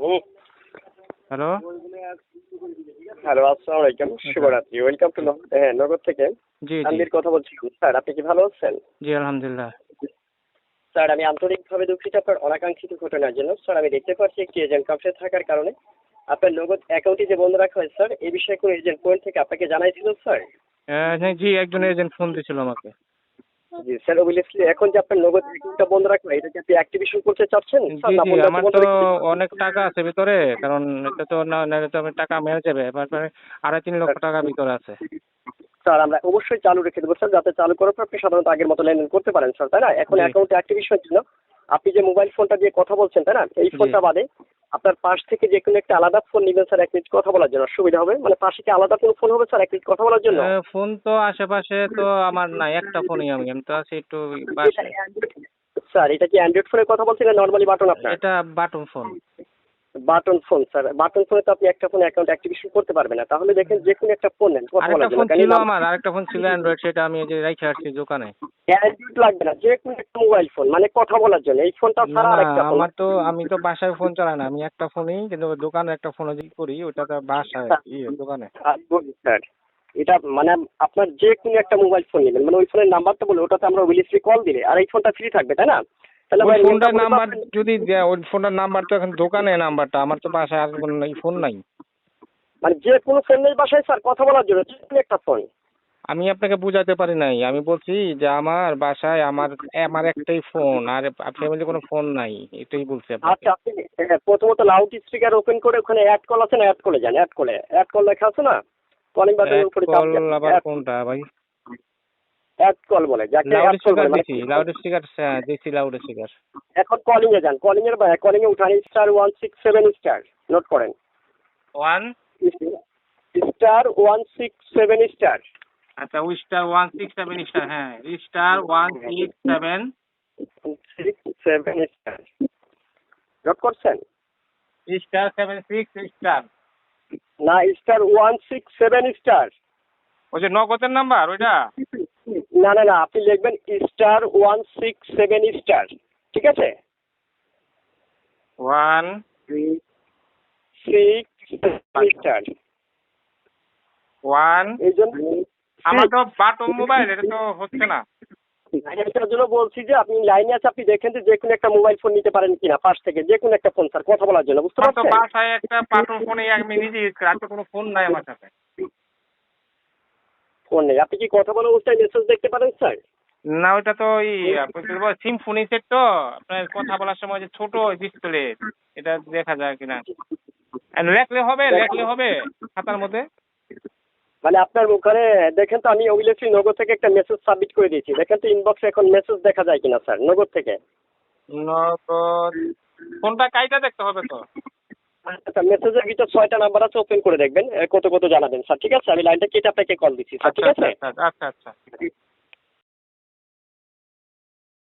হুম। Hello. Hello, আসসালামু আলাইকুম। শুভরাত্রি। ওয়েলকাম টু নগর থেকে জি, জি। তানভীর কথা বলছি। স্যার, আপনি কি ভালো আছেন? জি, আলহামদুলিল্লাহ। স্যার, আমি আন্তরিকভাবে দুঃখিত আপনার অনাকাঙ্ক্ষিত ঘটনার জন্য। স্যার, আমি দেখতে পাচ্ছি একটি এজেন্ট কাউন্সিলে থাকার কারণে আপনার নগদ অ্যাকাউন্টে যে বন্ধ রাখা হয় স্যার, এই বিষয়ে কোনো এজেন্ট পয়েন্ট থেকে আপনাকে জানাইছিল স্যার? হ্যাঁ, জি, একজন এজেন্ট ফোন দিয়েছিল আমাকে। জি স্যার, অবভিয়াসলি এখন যে আপনার নগদ অ্যাকাউন্টটা বন্ধ রাখা হয়, এটা কি আপনি অ্যাক্টিভেশন করতে চাচ্ছেন স্যার, জি, না জি, বন্ধ আমার বন্ধ তো রেখে দিতে? অনেক টাকা আছে ভিতরে, কারণ এটা তো না নাহলে তো আমার টাকা মেরে যাবে। এবার প্রায় 2.5-3 লক্ষ টাকা ভিতরে আছে। স্যার, আমরা অবশ্যই চালু রেখে দেবো স্যার, যাতে চালু করার পর আপনি সাধারণত আগের মতো লেনদেন করতে পারেন স্যার, তাই না? এখন জি, অ্যাকাউন্ট অ্যাক্টিভেশনের জন্য আপনি যে মোবাইল ফোনটা দিয়ে কথা বলছেন, তাই না, এই জি। ফোনটা বাদে আপনার পাশ থেকে যে কোনো একটা আলাদা ফোন নেবেন স্যার, 1 মিনিট কথা বলার জন্য সুবিধা হবে। মানে পাশে কি আলাদা কোনো ফোন হবে স্যার 1 মিনিট কথা বলার জন্য? ফোন তো আশেপাশে তো আমার নাই, একটা ফোনই আমি তো আছি একটু এটা বাসায়। স্যার, এটা কি অ্যান্ড্রয়েড ফোনে কথা বলছেন না নর্মালি বাটন আপনার? এটা button phone. Button phone sir, button ফোনে তো আপনি একটা ফোন অ্যাকাউন্ট অ্যাক্টিভেশন করতে পারবেন না। তাহলে দেখেন যে কোনো একটা ফোন নেন কথা আরেকটা বলার জন্য, ফোন কারণ এই ছিল নাম আমার, আরেকটা ফোন ছিল অ্যান্ড্রয়েড, সেটা আমি এই যে রেখে আসছি দোকানে। অ্যান্ড্রয়েড লাগবে না, যে কোনো একটা মোবাইল ফোন মানে কথা বলার জন্য এই ফোনটা না, ছাড়া না, আরেকটা ফোন। আমি তো বাসায় ফোন চালাই না, আমি একটা ফোনই, কিন্তু দোকানে একটা ফোন করি, ওটা তো বাসায় দোকানে। স্যার, এটা মানে আপনার যে কোনো একটা মোবাইল ফোন নেবেন, মানে ওই ফোনের নাম্বারটা বলে ওটাতে আমরা অবভিয়াসলি কল দিলে আর এই ফোনটা ফ্রি থাকবে, তাই না? তাহলে ওই ভাই নিয়মটা ফোনটার বলে নাম্বার পাচ্ছেন? যদি দেয়, ওই ফোনটার নাম্বার তো এখন দোকানে নাম্বারটা, আমার তো বাসায় আর কোনো ফোন নাই। মানে যে কোনো ফোন নেই বাসায় স্যার কথা বলার জন্য, যে কোনো একটা ফোন। আমি আপনাকে বুঝাতে পারি নাই, আমি বলছি যে আমার বাসায় আমার আমার একটাই ফোন, আর ফ্যামিলি কোনো ফোন নাই, এটাই বলছি আপনাকে। আচ্ছা, আপনি প্রথমত লাউড স্পিকার ওপেন করে ওখানে অ্যাড কল আছে না, অ্যাড কলে যান, অ্যাড কল লেখা আছে না, কলিং বাটনের এক উপরে চাপ কল দেন, আবার কোনটা ভাই? অ্যাড কল বলে, যাকে লাউড অ্যাড কল স্পিকার বলে মানে। দিছি, লাউড স্পিকার দিছি, লাউড স্পিকার। এখন কলিং এ যান, কলিং এ উঠান *167*, নোট করেন। ওয়ান। *167*, আচ্ছা, ওই *167*, হ্যাঁ, *167. 67*, নোট করছেন? *76*. না, *167*। ওই যে নগদের নাম্বার ওইটা। না না না, আপনি লিখবেন *167*, ঠিক আছে? ওয়ান 6 ওয়ান এই জন্য আমার তো বাটন মোবাইল, এটা তো হচ্ছে না। এটার জন্য বলছি যে আপনি লাইনে আছে, আপনি দেখেন যে কোনো একটা মোবাইল ফোন নিতে পারেন কিনা, পাশ থেকে যে কোনো একটা ফোন স্যার কথা বলার জন্য, বুঝতে আমার তো পারছেন? বাসায় একটা বাটন ফোনে আমি নিজে ইউজ করি, আর তো কোনো ফোন নাই আমার সাথে। ফোন নেই, আপনি কি কথা বলার অবস্থায় মেসেজ দেখতে পারেন স্যার? না, ওইটা তো ওই সিম্ফনি সেট, তো আপনার কথা বলার সময় যে ছোট ডিসপ্লে, এটা দেখা যায় কিনা। আর লেখলে হবে খাতার মধ্যে। মানে আপনার ওখানে দেখেন তো, আমি অভিলেখী নগর থেকে একটা মেসেজ সাবমিট করে দিয়েছি, দেখেন তো ইনবক্সে এখন মেসেজ দেখা যায় কিনা স্যার নগর থেকে। নগদ ফোনটা কাইটা দেখতে হবে তো। আচ্ছা, মেসেজের ভিতর 6টা নাম্বার আছে, ওপেন করে দেখবেন, কত কত জানাবেন স্যার, ঠিক আছে? আমি লাইনটা কেটে আপনাকে কল দিচ্ছি স্যার, আচ্ছা, ঠিক আচ্ছা, আছে? আচ্ছা, আচ্ছা, আচ্ছা।